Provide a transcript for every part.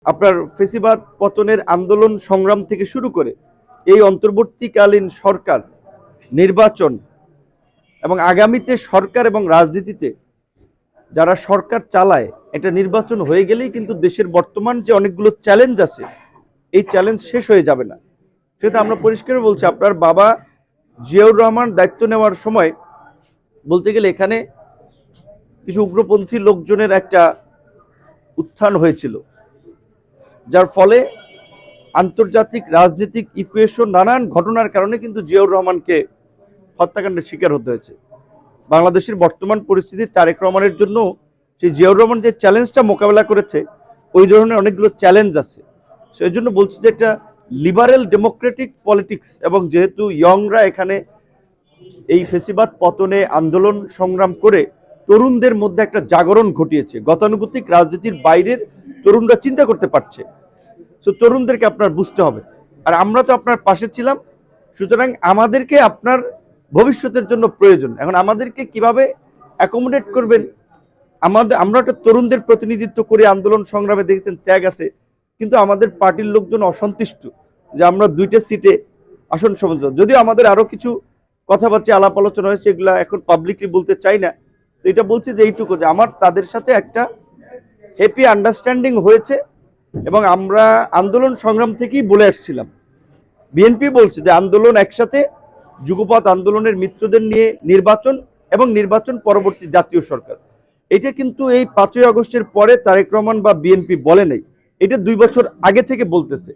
আপনার ফেসিবাদ পতনের আন্দোলন সংগ্রাম থেকে শুরু করে এই অন্তর্বর্তীকালীন সরকার, নির্বাচন এবং আগামীতে সরকার এবং রাজনীতিতে যারা সরকার চালায়, এটা নির্বাচন হয়ে গেলেই কিন্তু দেশের বর্তমান যে অনেকগুলো চ্যালেঞ্জ আছে, এই চ্যালেঞ্জ শেষ হয়ে যাবে না। সেটা আমরা পরিষ্কার বলছি। আপনার বাবা জিয়াউর রহমান দায়িত্ব নেওয়ার সময় বলতে গেলে এখানে কিছু উগ্রপন্থী লোকজনের একটা উত্থান হয়েছিল, যার ফলে আন্তর্জাতিক রাজনৈতিক ইকুয়েশন, নানান ঘটনার কারণে কিন্তু জিয়াউর রহমানকে হত্যাকাণ্ডের শিকার হতে হয়েছে। বাংলাদেশের বর্তমান পরিস্থিতি তারেক রহমানের জন্য সেই জিয়াউর রহমান যে চ্যালেঞ্জটা মোকাবেলা করেছে, ওই ধরনের অনেকগুলো চ্যালেঞ্জ আছে। সেই জন্য বলছি যে একটা লিবারেল ডেমোক্রেটিক পলিটিক্স, এবং যেহেতু ইয়ংরা এখানে এই ফেসিবাদ পতনে আন্দোলন সংগ্রাম করে তরুণদের মধ্যে একটা জাগরণ ঘটিয়েছে। গতানুগতিক রাজনীতির বাইরের তরুণরা চিন্তা করতে পারছে। তো তরুণদেরকে আপনার বুঝতে হবে, আর আমরা তো আপনার পাশে ছিলাম, সুতরাং আমাদেরকে আপনার ভবিষ্যতের জন্য প্রয়োজন। এখন আমাদেরকে কিভাবে অ্যাকোমোডেট করবেন? আমরা একটা তরুণদের প্রতিনিধিত্ব করে আন্দোলন সংগ্রামে দেখেছেন ত্যাগ আছে, কিন্তু আমাদের পার্টির লোকজন অসন্তুষ্ট যে আমরা 2টা সিটে আসন সমঝোতা, যদিও আমাদের আরো কিছু কথাবার্তা আলাপ আলোচনা হয়েছে, এগুলা এখন পাবলিকলি বলতে চাই না। তো এটা বলছি যে এইটুকু, যে আমার তাদের সাথে একটা হ্যাপি আন্ডারস্ট্যান্ডিং হয়েছে, এবং আমরা আন্দোলন সংগ্রাম থেকেই বলে আসছিলাম। বিএনপি বলছে যে আন্দোলন একসাথে, যুগপৎ আন্দোলনের মিত্রদের নিয়ে নির্বাচন এবং নির্বাচন পরবর্তী জাতীয় সরকার। এটা কিন্তু এই 5ই আগস্টের পরে তারেক রহমান বা বিএনপি বলে নাই, এটা 2 বছর আগে থেকে বলতেছে।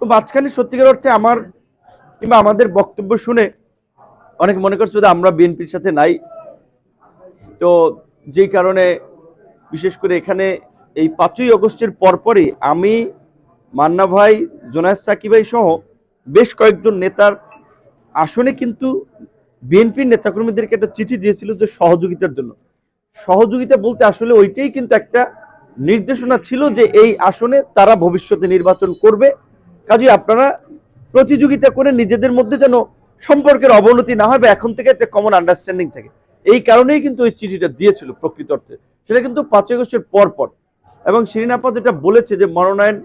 তো মাঝখানে সত্যিকার অর্থে আমার কিংবা আমাদের বক্তব্য শুনে অনেক মনে করছে যে আমরা বিএনপির সাথে নাই। তো যেই কারণে বিশেষ করে এখানে এই 5ই আগস্টের পরপরই আমি, মান্না ভাই, জোনায়েদ সাকি ভাই সহ বেশ কয়েকজন নেতার আসনে কিন্তু বিএনপির নেতাকর্মীদেরকে একটা চিঠি দিয়েছিল যে সহযোগিতার জন্য। সহযোগিতা বলতে আসলে ওইটাই কিন্তু একটা নির্দেশনা ছিল যে এই আসনে তারা ভবিষ্যতে নির্বাচন করবে, কাজে আপনারা প্রতিযোগিতা করে নিজেদের মধ্যে যেন সম্পর্কের অবনতি না হয়, বা এখন থেকে একটা কমন আন্ডারস্ট্যান্ডিং থাকে। এই কারণেই কিন্তু ওই চিঠিটা দিয়েছিল প্রকৃত অর্থে। সেটা কিন্তু 5ই আগস্টের পর। এবং শিরিন আপা যেটা বলেছে যে মনোনয়ন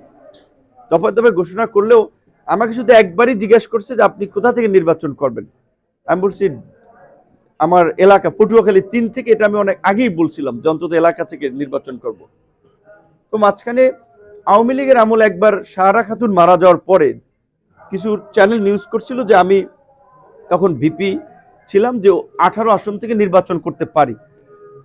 দফায় দফায় ঘোষণা করলেও আমাকে শুধু একবারই জিজ্ঞেস করছে যে আপনি কোথা থেকে নির্বাচন করবেন। আমি বলছি আমার এলাকা পটুয়াখালী 3 থেকে, এটা আমি অনেক আগেই বলছিলাম যে অন্তত এলাকা থেকে নির্বাচন করব। তো মাঝখানে আওয়ামী লীগের আমল একবার সাহারা খাতুন মারা যাওয়ার পরে কিছু চ্যানেল নিউজ করছিল যে আমি তখন ভিপি ছিলাম, যে 18 আসন থেকে নির্বাচন করতে পারি।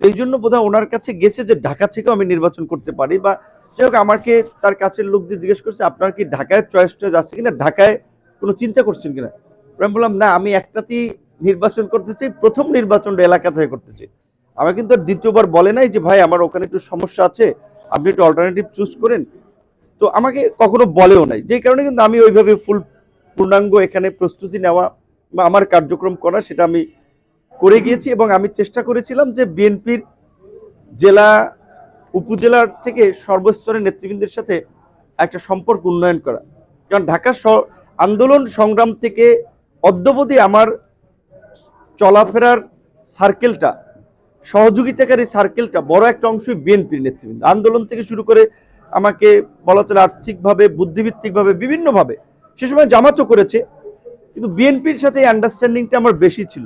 এই জন্য বোধহয় ওনার কাছে গেছে যে ঢাকা থেকেও আমি নির্বাচন করতে পারি, বা যাই হোক আমাকে তার কাছের লোকদের জিজ্ঞেস করছে আপনার কি ঢাকায় চয়েস আছে কিনা, ঢাকায় কোনো চিন্তা করছেন কিনা। আমি বললাম না, আমি একটাতেই নির্বাচন করতে চাই, প্রথম নির্বাচনটা এলাকা থেকে করতে চাই। আমার কিন্তু আর দ্বিতীয়বার বলে নাই যে ভাই আমার ওখানে একটু সমস্যা আছে, আপনি একটু অল্টারনেটিভ চুজ করেন। তো আমাকে কখনো বলেও নাই, যে কারণে কিন্তু আমি ওইভাবে পূর্ণাঙ্গ এখানে প্রস্তুতি নেওয়া বা আমার কার্যক্রম করা সেটা আমি করে গিয়েছি। এবং আমি চেষ্টা করেছিলাম যে বিএনপির জেলা উপজেলার থেকে সর্বস্তরের নেতৃবৃন্দের সাথে একটা সম্পর্ক উন্নয়ন করা, কারণ ঢাকা আন্দোলন সংগ্রাম থেকে অদ্যবধি আমার চলাফেরার সার্কেলটা, সহযোগিতাকারী সার্কেলটা বড় একটা অংশই বিএনপির নেতৃবৃন্দ। আন্দোলন থেকে শুরু করে আমাকে বলা চলে আর্থিকভাবে, বুদ্ধিভিত্তিকভাবে, বিভিন্নভাবে। সে সময় জামাতও করেছে, কিন্তু বিএনপির সাথে এই আন্ডারস্ট্যান্ডিংটা আমার বেশি ছিল।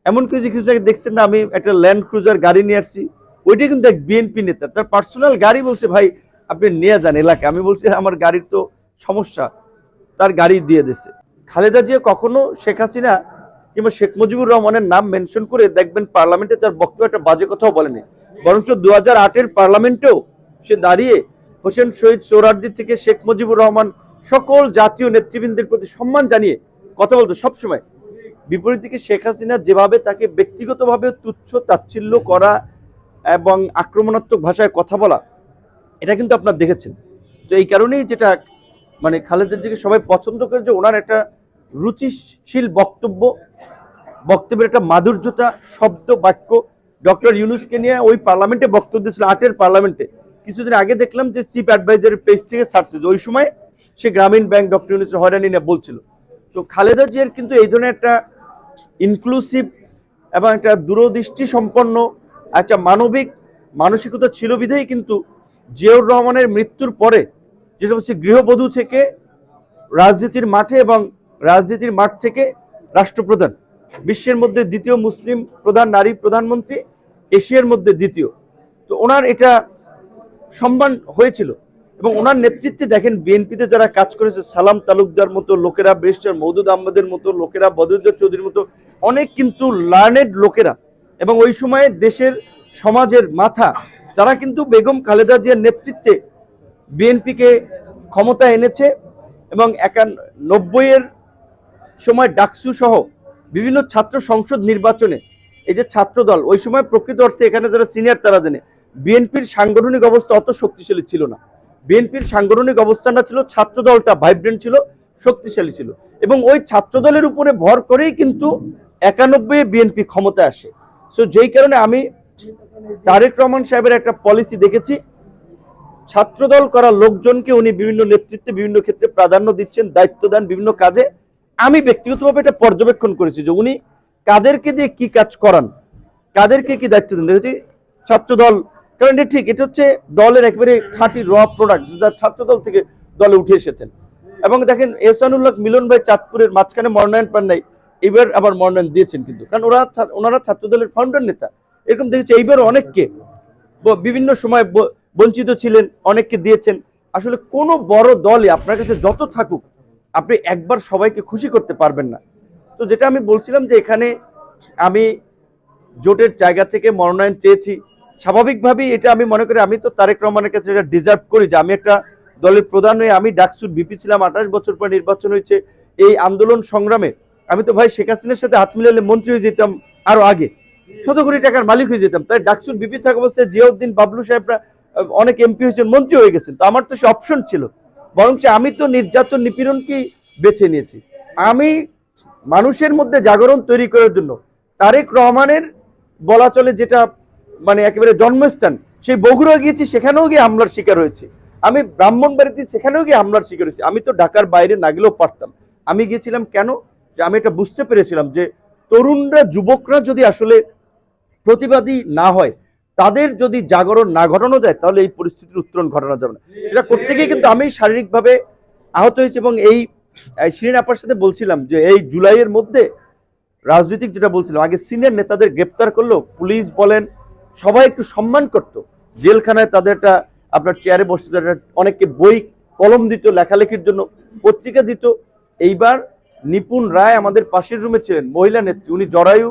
এমনকি যে কিছু জায়গায় দেখছেন না, আমি একটা ল্যান্ড ক্রুজার গাড়ি নিয়ে আসছি, ওইটা কিন্তু এক বিএনপি নেতা, তার পার্সোনাল গাড়ি, বলছে ভাই আপনি নিয়ে যান এলাকায়। আমি বলছি আমার গাড়ির তো সমস্যা, তার গাড়ি দিয়ে দিচ্ছে। খালেদা জিয়া কখনো শেখ হাসিনা কিংবা শেখ মুজিবুর রহমানের নাম মেনশন করে দেখবেন পার্লামেন্টে তার বক্তব্য একটা বাজে কথাও বলেনি, বরঞ্চ 2008-এর পার্লামেন্টেও সে দাঁড়িয়ে হোসেন শহীদ সোহরাওয়ার্দী থেকে শেখ মুজিবুর রহমান সকল জাতীয় নেতৃবৃন্দের প্রতি সম্মান জানিয়ে কথা বলতো সবসময়। বিপরীত দিকে শেখ হাসিনা যেভাবে তাকে ব্যক্তিগতভাবে তুচ্ছ তাচ্ছিল্য করা এবং আক্রমণাত্মক ভাষায় কথা বলা, এটা কিন্তু আপনারা দেখেছেন। তো এই কারণেই যেটা মানে খালেদা জিয়াকে সবাই পছন্দ করে যে ওনার একটা রুচিশীল বক্তব্যের একটা মাধুর্যতা, শব্দ বাক্য। ডক্টর ইউনূসকে নিয়ে ওই পার্লামেন্টে বক্তব্য দিয়েছিল, 8-এর পার্লামেন্টে। কিছুদিন আগে দেখলাম যে চিফ অ্যাডভাইজারের পেজ থেকে ছাড়ছে যে ওই সময় সে গ্রামীণ ব্যাংক ডক্টর ইউনূসের হয়রানি নিয়ে বলছিল। তো খালেদা জিয়ার কিন্তু এই ধরনের একটা ইনক্লুসিভ এবং একটা দূরদৃষ্টি সম্পন্ন একটা মানবিক মানসিকতা ছিল বিধেই কিন্তু জিয়াউর রহমানের মৃত্যুর পরে যেটা হচ্ছে গৃহবধূ থেকে রাজনীতির মাঠে এবং রাজনীতির মাঠ থেকে রাষ্ট্রপ্রধান, বিশ্বের মধ্যে দ্বিতীয় মুসলিম প্রধান নারী প্রধানমন্ত্রী, এশিয়ার মধ্যে দ্বিতীয়। তো ওনার এটা সম্মান হয়েছিল এবং ওনার নেতৃত্বে দেখেন বিএনপিতে যারা কাজ করেছে, সালাম তালুকদার মতো লোকেরা, ব্যারিস্টার মওদুদ আহমদের মতো লোকেরা, বদরুদ্দোজা চৌধুরীর মতো অনেক কিন্তু লার্নেড লোকেরা, এবং ওই সময়ে দেশের সমাজের মাথা, তারা কিন্তু বেগম খালেদা জিয়ার নেতৃত্বে বিএনপিকে ক্ষমতা এনেছে। এবং 91-এর সময় ডাকসু সহ বিভিন্ন ছাত্র সংসদ নির্বাচনে এই যে ছাত্র দল, ওই সময় প্রকৃত অর্থে এখানে যারা সিনিয়র তারা জানে বিএনপির সাংগঠনিক অবস্থা অত শক্তিশালী ছিল না। বিএনপির সাংগঠনিক অবস্থানটা ছিল, ছাত্র দলটা ভাইব্রেন্ট ছিল, শক্তিশালী ছিল, এবং ওই ছাত্র দলের উপরে ভর করেই কিন্তু 91-এ বিএনপি ক্ষমতায় আসে। সো যেই কারণে আমি তারেক রহমান সাহেবের একটা পলিসি দেখেছি, ছাত্রদল করা লোকজনকে উনি বিভিন্ন নেতৃত্বে বিভিন্ন ক্ষেত্রে প্রাধান্য দিচ্ছেন, দায়িত্ব দেন বিভিন্ন কাজে। আমি ব্যক্তিগতভাবে এটা পর্যবেক্ষণ করেছি যে উনি কাদেরকে দিয়ে কি কাজ করান, কাদেরকে কি দায়িত্ব দেন দেখেছি ছাত্রদল। কারণ এটা ঠিক, এটা হচ্ছে দলের একেবারে খাঁটি র প্রোডাক্ট, যারা ছাত্রদল থেকে দলে উঠে এসেছেন। এবং দেখেন এহসানুল্লাহ মিলন ভাই চাঁদপুরের মাঝখানে মনোনয়ন পান নাই, এবার আবার মনোনয়ন দিয়েছেন কিন্তু, কারণ ওনারা ছাত্রদলের ফাউন্ডার নেতা। এরকম দেখেছি এইবার অনেককে বিভিন্ন সময় বঞ্চিত ছিলেন, অনেককে দিয়েছেন। আসলে কোনো বড় দলই আপনার কাছে যত থাকুক, আপনি একবার সবাইকে খুশি করতে পারবেন না। তো যেটা আমি বলছিলাম যে এখানে আমি জোটের জায়গা থেকে মনোনয়ন চেয়েছি, স্বাভাবিকভাবেই এটা আমি মনে করি আমি তো তারেক রহমানের কাছে এটা ডিজার্ভ করি যে আমি একটা দলের প্রধান হয়ে, আমি ডাকসুর বিপি ছিলাম, 28 বছর পর নির্বাচন হয়েছে। এই আন্দোলন সংগ্রামে আমি তো ভাই শেখ হাসিনার সাথে হাত মিলালে মন্ত্রী হয়ে যেতাম, আরো আগে 100 কোটি টাকার মালিক হয়ে যেতাম। তাই ডাকসুর বিপি থাকা অবস্থায় জিয়াউদ্দিন বাবলু সাহেবরা অনেক এমপি হয়েছেন, মন্ত্রী হয়ে গেছেন। তো আমার তো সে অপশন ছিল, বরঞ্চ আমি তো নির্যাতন নিপীড়নকেই বেছে নিয়েছি। আমি মানুষের মধ্যে জাগরণ তৈরি করার জন্য তারেক রহমানের বলা চলে যেটা মানে একেবারে জন্মস্থান, সেই বগুড়া গিয়েছি, সেখানেও গিয়ে হামলার শিকার হয়েছে। আমি ব্রাহ্মণবাড়িতে, সেখানেও গিয়ে হামলার শিকার হয়েছি। আমি তো ঢাকার বাইরে না গেলেও পারতাম। আমি গিয়েছিলাম কেন, যে আমি এটা বুঝতে পেরেছিলাম যে তরুণরা, যুবকরা যদি আসলে প্রতিবাদী না হয়, তাদের যদি জাগরণ না ঘটানো যায়, তাহলে এই পরিস্থিতির উত্তরণ ঘটানো যাবে না। সেটা করতে গিয়ে কিন্তু আমি শারীরিকভাবে আহত হয়েছি। এবং এই শিরিন আপার সাথে বলছিলাম যে এই জুলাইয়ের মধ্যে রাজনৈতিক, যেটা বলছিলাম আগে, সিনিয়র নেতাদের গ্রেপ্তার করলো, পুলিশ বলেন সবাই একটু সম্মান করতো, জেলখানায় তাদের একটা আপনার চেয়ারে বসতে, অনেককে বই কলম দিত লেখালেখির জন্য, পত্রিকা দিত। এইবার নিপুণ রায় আমাদের পাশের রুমে ছিলেন, মহিলা নেত্রী, উনি জরায়ু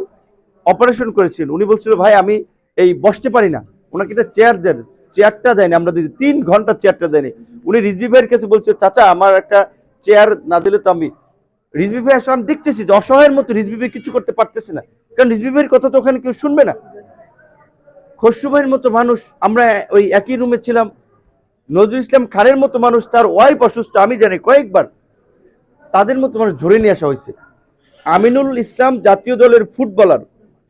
অপারেশন করেছিলেন। উনি বলছিল ভাই আমি এই বসতে পারি না, ওনাকে একটা চেয়ার দেন, চেয়ারটা দেয়নি, আমরা দিদি 3 ঘন্টা চেয়ারটা দেয়নি। উনি রিজভি ভাইয়ের কাছে বলছে চাচা আমার একটা চেয়ার না দিলে তো আমি, রিজভি ভাই আসলে আমি দেখতেছি যে অসহায়ের মতো রিজভি ভাই কিছু করতে পারতেছে না, কারণ রিজভি ভাইয়ের কথা তো ওখানে কেউ শুনবে না। খসরু ভাইয়ের মতো মানুষ, আমরা ওই একই রুমে ছিলাম, নজরুল ইসলাম খানের মতো মানুষ, তার ওয়াইফ অসুস্থ, আমি জানি কয়েকবার তাদের মতো মানুষ ধরে নিয়ে আসা হয়েছে। আমিনুল ইসলাম জাতীয় দলের ফুটবলার,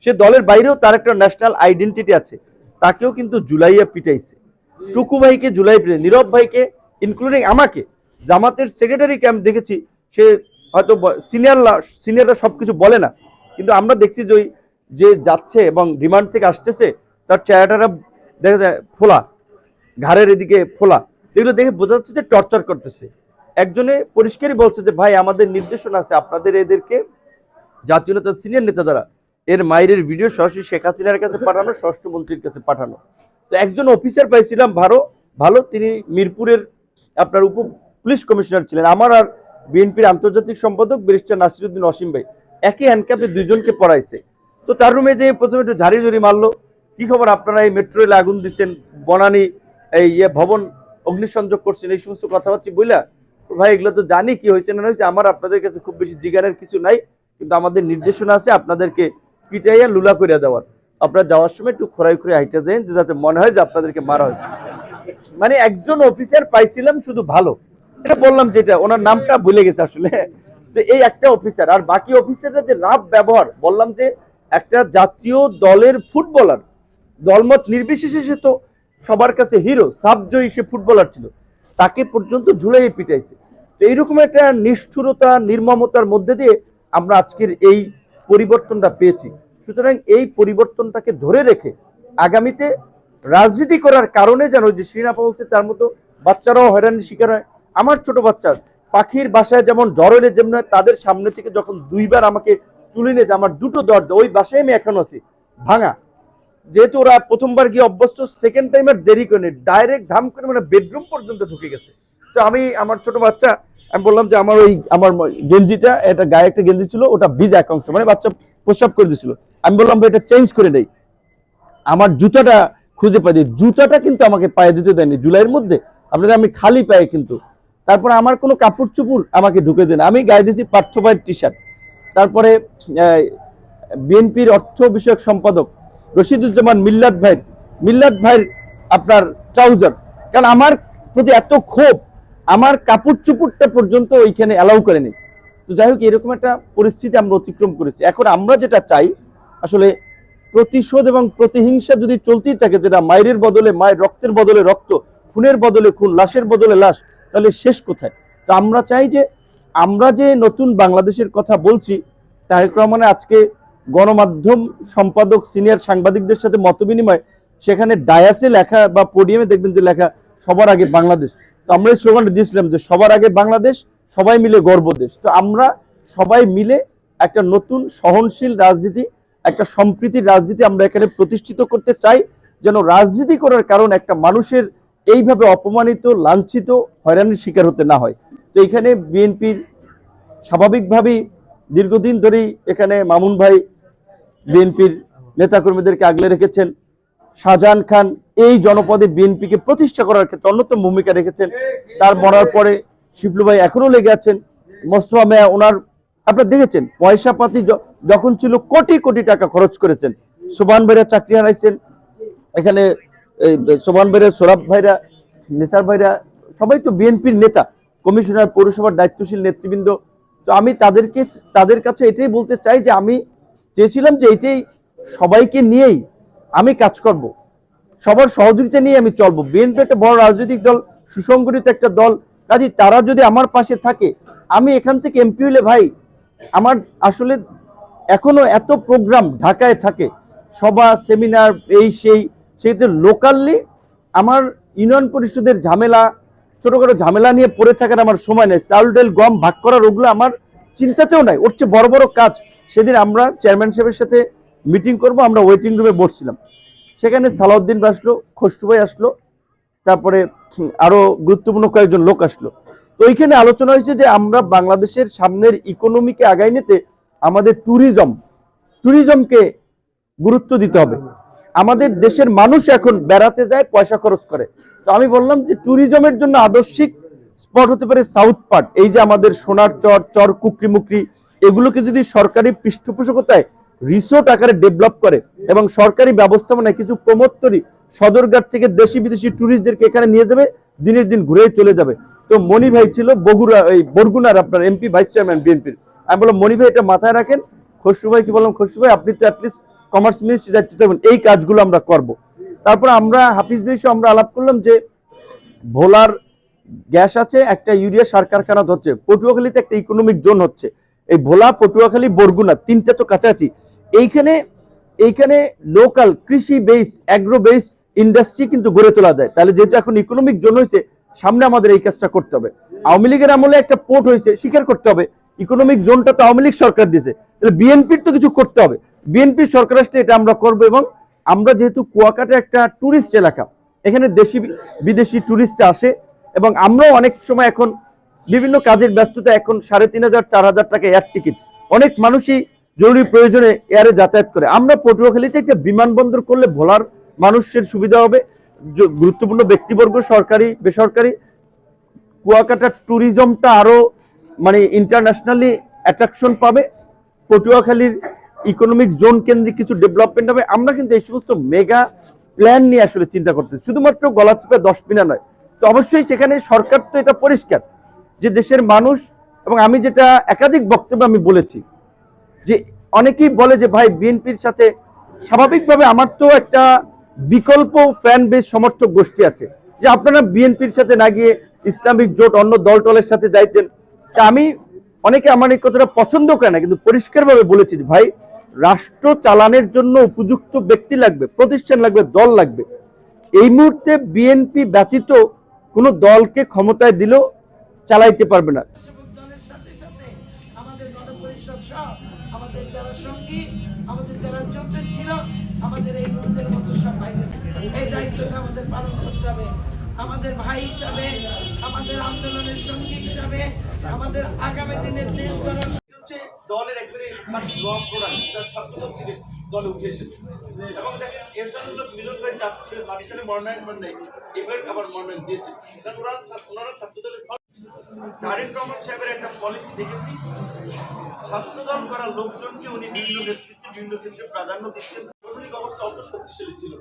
সে দলের বাইরেও তার একটা ন্যাশনাল আইডেন্টিটি আছে, তাকেও কিন্তু জুলাইয়া পিটাইছে। টুকু ভাইকে জুলাই পিটাই, নীরব ভাইকে, ইনক্লুডিং আমাকে, জামাতের সেক্রেটারিকে আমি দেখেছি, সে হয়তো সিনিয়ররা সবকিছু বলে না, কিন্তু আমরা দেখছি যে যাচ্ছে এবং রিমান্ড থেকে আসতেছে, তার চেহারাটা দেখা যায় ফোলা, ঘাড়ের এদিকে ফোলা, এগুলো দেখে বোঝা যাচ্ছে যে টর্চার করতেছে। একজনে পরিষ্কারই বলছে যে ভাই আমাদের নির্দেশনা আছে আপনাদের এদেরকে, জাতীয় নেতা সিনিয়র নেতা যারা, এর মায়ের ভিডিও সরাসরি শেখ হাসিনার কাছে পাঠানো, স্বরাষ্ট্রমন্ত্রীর কাছে পাঠানো। তো একজন অফিসার পাইছিলাম ভালো, তিনি মিরপুরের আপনার উপ পুলিশ কমিশনার ছিলেন, আমার আর বিএনপির আন্তর্জাতিক সম্পাদক ব্যারিস্টার নাসিরউদ্দিন অসীম ভাই, একই হ্যান্ডকাপে 2 জনকে পড়াইছে। তো তার রুমে যে প্রথমে একটু ঝাড়ি মারলো, কি খবর আপনারা এই মেট্রো রেলে আগুন দিচ্ছেন, বনানী এই ভবন অগ্নিসংযোগ করছেন, এই সমস্ত কথাবার্তা বইলা, ভাই এগুলো তো জানি কি হয়েছে না হয়েছে, আমার আপনাদের কাছে খুব বেশি জিজ্ঞাসার কিছু নাই, কিন্তু আমাদের নির্দেশনা আছে আপনাদেরকে পিটাইয়া লুলা করে দেওয়ার, আপনারা যাওয়ার সময় একটু খোরাই হাইটা যান, যাতে মনে হয় যে আপনাদেরকে মারা হয়েছে। মানে একজন অফিসার পাইছিলাম শুধু ভালো, এটা বললাম, যেটা ওনার নামটা ভুলে গেছে আসলে। তো এই একটা অফিসার, আর বাকি অফিসাররা যে রাফ ব্যবহার, বললাম যে একটা জাতীয় দলের ফুটবলার, দলমত নির্বিশেষে সে তো সবার কাছে হিরো, সাবজয়ী, সে ফুটবলার ছিল, তাকে পর্যন্ত ঝুলাই পিটাইছে। তো এইরকম একটা নিষ্ঠুরতা, নির্মমতার মধ্যে দিয়ে আমরা আজকের এই পরিবর্তনটা পেয়েছি। সুতরাং এই পরিবর্তনটাকে ধরে রেখে আগামীতে রাজনীতি করার কারণে যেন, যে শ্রীনাপা বলছে তার মতো বাচ্চারাও হয়রানির শিকার হয়, আমার ছোট বাচ্চা পাখির বাসায় যেমন জ্বর হলে যেমন হয়, তাদের সামনে থেকে যখন দুইবার আমাকে তুলে নিয়ে যে আমার দুটো দরজা ওই বাসায় আমি এখন আছি ভাঙা, যেহেতু ওরা প্রথমবার গিয়ে অভ্যস্ত, সেকেন্ড টাইম আর দেরি করে ডাইরেক্ট ধাম করে মানে বেডরুম পর্যন্ত ঢুকে গেছে। তো আমি আমার ছোট বাচ্চা আমি বললাম যে আমার গেঞ্জিটা, এটা গায়ে একটা গেঞ্জি ছিল, ওটা ভিজা এক অংশ, মানে বাচ্চা প্রস্রাব করে দিয়েছিল। আমি বললাম এটা চেঞ্জ করে দেই। আমার জুতাটা খুঁজে পাই, জুতাটা কিন্তু আমাকে পায়ে দিতে দেয়নি জুলাইয়ের মধ্যে, আপনাদের আমি খালি পায়ে কিন্তু। তারপরে আমার কোনো কাপড় চুপুর আমাকে ঢুকে দেন, আমি গায়ে দিয়েছি পার্থ ভাইয়ের টি শার্ট। তারপরে বিএনপির অর্থ বিষয়ক সম্পাদক রশিদুজ্জামান মিল্লাত ভাইয়ের আপনার ট্রাউজার, কারণ আমার প্রতি এত ক্ষোভ, আমার কাপড় চুপুরটা পর্যন্ত ওইখানে অ্যালাউ করেনি। তো যাই হোক, এরকম একটা পরিস্থিতি আমরা অতিক্রম করেছি। এখন আমরা যেটা চাই আসলে প্রতিশোধ এবং প্রতিহিংসা যদি চলতেই থাকে, যেটা মায়ের বদলে মায়ের, রক্তের বদলে রক্ত, খুনের বদলে খুন, লাশের বদলে লাশ, তাহলে শেষ কোথায়? তো আমরা চাই যে আমরা যে নতুন বাংলাদেশের কথা বলছি, তারেক রহমানের আজকে গণমাধ্যম সম্পাদক সিনিয়র সাংবাদিকদের সাথে মতবিনিময়, সেখানে ডায়াসে লেখা বা পোডিয়ামে দেখবেন যে লেখা সবার আগে বাংলাদেশ। তো আমরা এই স্লোগানটা দিয়েছিলাম যে সবার আগে বাংলাদেশ, সবাই মিলে গর্ব দেশ। তো আমরা সবাই মিলে একটা নতুন সহনশীল রাজনীতি, একটা সম্প্রীতির রাজনীতি আমরা এখানে প্রতিষ্ঠিত করতে চাই, যেন রাজনীতি করার কারণ একটা মানুষের এইভাবে অপমানিত, লাঞ্ছিত, হয়রানির শিকার হতে না হয়। তো এখানে বিএনপির স্বাভাবিকভাবেই দীর্ঘদিন ধরেই এখানে মামুন ভাই বিএনপির নেতাকর্মীদেরকে আগলে রেখেছেন। শাহজাহান খান এই জনপদে বিএনপিকে প্রতিষ্ঠা করার ক্ষেত্রে অন্যতম ভূমিকা রেখেছেন। তার মরার পরে শিবলু ভাই এখনো লেগে আছেন। মোস্তফা মেয়া ওনার, আপনারা দেখেছেন পয়সা পাতি যখন ছিল কোটি কোটি টাকা খরচ করেছেন। সোবান ভাইরা চাকরি হারাইছেন, এখানে সোবান ভাইরা, সোরাব ভাইরা, নেসার ভাইরা সবাই তো বিএনপির নেতা, কমিশনার, পৌরসভার দায়িত্বশীল নেতৃবৃন্দ। তো আমি তাদের কাছে এটাই বলতে চাই যে আমি চেয়েছিলাম যে এটাই সবাইকে নিয়েই আমি কাজ করব, সবার সহযোগিতা নিয়ে আমি চলবো। বিএনপি একটা বড় রাজনৈতিক দল, সুসংগঠিত একটা দল, কাজে তারা যদি আমার পাশে থাকে, আমি এখান থেকে এমপি হলে ভাই আমার আসলে এখনো এত প্রোগ্রাম ঢাকায় থাকে, সভা সেমিনার এই সেইতে লোকালি আমার ইউনিয়ন পরিষদের ঝামেলা, ছোটখাটো ঝামেলা নিয়ে পড়ে থাকার আমার সময় নেই। চাউল ডাল গম ভাগ করার ওগুলো আমার চিন্তাতেও নাই। ওর চেয়ে বড় বড় কাজ, সেদিন আমরা চেয়ারম্যান সাহেবের সাথে মিটিং করব, আমরা ওয়েটিং রুমে বসছিলাম, সেখানে সালাউদ্দিন আসলো, খসরু ভাই আসলো, তারপরে আরো গুরুত্বপূর্ণ কয়েকজন লোক আসলো। তো ওইখানে আলোচনা হয়েছে যে আমরা বাংলাদেশের সামনের ইকোনমিকে আগায় নিতে আমাদের ট্যুরিজমকে গুরুত্ব দিতে হবে। আমাদের দেশের মানুষ এখন বেড়াতে যায়, পয়সা খরচ করে। তো আমি বললাম যে ট্যুরিজমের জন্য আদর্শিক স্পট হতে পারে সাউথ পার্ট, এই যে আমাদের সোনার চর কুকরি মুকরি, এগুলোকে যদি সরকারি পৃষ্ঠপোষকতায় রিসোর্ট আকারে ডেভেলপ করে এবং সরকারি ব্যবস্থাপনায় কিছু প্রমোটরি সদরঘাট থেকে দেশি বিদেশি ট্যুরিস্টদেরকে এখানে নিয়ে যাবে, দিনের দিন ঘুরে চলে যাবে। তো মনি ভাই ছিল বরগুনার আপনার এমপি ভাইস চেয়ারম্যান বিএনপির, আমি বললাম মনি ভাই এটা মাথায় রাখেন। খসরু ভাই কি বললাম, খসরু ভাই আপনি তো অ্যাটলিস্ট কমার্স মিনিস্ট্রি দায়িত্ব দেবেন, এই কাজগুলো আমরা করব। তারপর আমরা হাফিজ ভাই আমরা আলাপ করলাম যে ভোলার গ্যাস আছে, একটা ইউরিয়া সার কারখানা হচ্ছে, পটুয়াখালীতে একটা ইকোনমিক জোন হচ্ছে, এই ভোলা, পটুয়াখালী, বরগুনা তিনটা তো কাছাকাছি। এইখানে লোকাল কৃষি বেস, অ্যাগ্রো বেস ইন্ডাস্ট্রি কিন্তু গড়ে তোলা যায়। তাহলে যেহেতু এখন ইকোনমিক জোন হয়েছে, সামনে আমাদের এই কাজটা করতে হবে। আওয়ামী লীগের আমলে একটা পোর্ট হয়েছে, স্বীকার করতে হবে ইকোনমিক জোনটা তো আওয়ামী লীগ সরকার দিয়েছে, তাহলে বিএনপির তো কিছু করতে হবে। বিএনপি সরকার আসলে এটা আমরা করবো। এবং আমরা যেহেতু কুয়াকাটা একটা ট্যুরিস্ট এলাকা, এখানে দেশি বিদেশি ট্যুরিস্ট আসে, এবং আমরাও অনেক সময় এখন বিভিন্ন কাজের ব্যস্ততা, এখন 3500-4000 টাকা এয়ার টিকিট, অনেক মানুষই জরুরি প্রয়োজনে এয়ারে যাতায়াত করে। আমরা পটুয়াখালীতে একটা বিমানবন্দর করলে ভোলার মানুষের সুবিধা হবে, গুরুত্বপূর্ণ ব্যক্তিবর্গ, সরকারি বেসরকারি, কুয়াকাটার ট্যুরিজমটা আরো মানে ইন্টারন্যাশনালি অ্যাট্রাকশন পাবে, পটুয়াখালীর ইকোনমিক জোন কেন্দ্রিক কিছু ডেভেলপমেন্ট হবে। আমরা কিন্তু এই সমস্ত মেগা প্ল্যান নিয়ে আসলে চিন্তা করতে, শুধুমাত্র গলাচিপা 10 পিনা নয়। তো অবশ্যই সেখানে সরকার তো এটা পরিষ্কার যে দেশের মানুষ, এবং আমি যেটা একাধিক বক্তব্য আমি বলেছি যে অনেকেই বলে যে ভাই বিএনপির সাথে, স্বাভাবিকভাবে আমার তো একটা বিকল্প ফ্যান বেস সমর্থক গোষ্ঠী আছে, যে আপনারা বিএনপির সাথে না গিয়ে ইসলামিক জোট অন্য দল টলের সাথে যাইতেন। তা আমি, অনেকে আমার এই কথাটা পছন্দ করে না, কিন্তু পরিষ্কারভাবে বলেছি ভাই রাষ্ট্র চালানোর জন্য উপযুক্ত ব্যক্তি লাগবে, প্রতিষ্ঠান লাগবে, দল লাগবে। এই মুহূর্তে বিএনপি ব্যতীত কোনো দলকে ক্ষমতায় দিলেও চালাইতে পারবে না। সেবক দলের সাথে সাথে আমাদের গণপরিষদ সহ আমাদের যারা সঙ্গী, আমাদের যারা জোটের ছিল, আমাদের এই লোকদের মতো সব ভাইদের এই দায়িত্বটা আমাদের পালন করতে হবে। আমাদের ভাই হিসাবে, আমাদের আন্দোলনের সঙ্গী হিসাবে, আমাদের আগামী দিনের দেশ গড়ার হচ্ছে দলের একবারে রং প্রোডাক্ট, তার ছাত্রদল থেকে দলে উঠে এসেছে এবং দেখেন এরশাদুল্লাহ মিলন ভাই মাঝখানে মনোনয়ন নেই, এবার আবার মনোনয়ন দিয়েছে, কারণ ওনারা ছাত্রদলের তারেক রহমান সাহেবের একটা পলিসি দেখেছি, ছাত্রদল করা লোকজনকে উনি বিভিন্ন নেতৃত্বে বিভিন্ন ক্ষেত্রে প্রাধান্য দিচ্ছেন। সাংগঠনিক অবস্থা অত শক্তিশালী ছিল,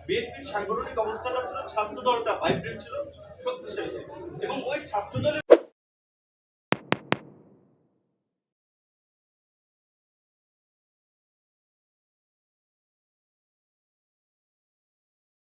বিএনপির সাংগঠনিক অবস্থাটা ছিল, ছাত্রদলটা ভাইব্রেন্ট ছিল, শক্তিশালী ছিল এবং ওই ছাত্রদলের